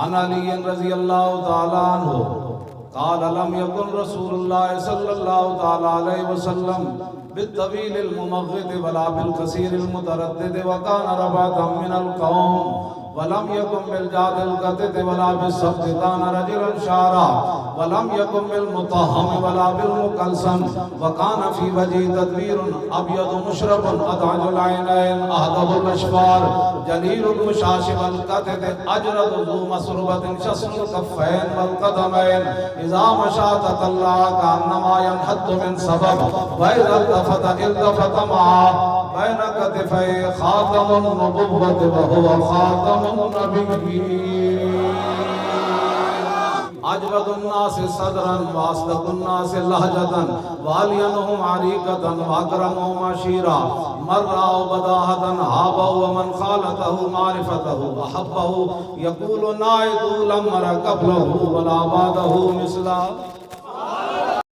عن علی رضی اللہ تعالی عنہ قال لم يكن رسول الله صلى الله تعالى عليه وسلم بالطويل الممغد ولا بالقصير المتردد وكان ربعة من القوم ولم يكن بالجاد القتت ولا بالسبت كان رجلا شعرا ولم يكن بالمطهم ولا بالمكلسم وكان في وجهه تدبير ابيض مشرب ادعج العينين اهدب الاشفار جليل المشاشب القتت اجرد ذو مسربة شسن الكفين والقدمين اذا مشى تطلع كانما ينحط من سبب واذا التفت معه بين كتفي خاتم النبوة وهو خاتم النبيين أجود الناس صدرا وأصدق الناس لهجة وألينهم عريقة وأكرمهم عشيرا من رأوا بداهة هابه ومن خالته معرفته وحبه يقول نائد لم أر قبله ولا بعده مثله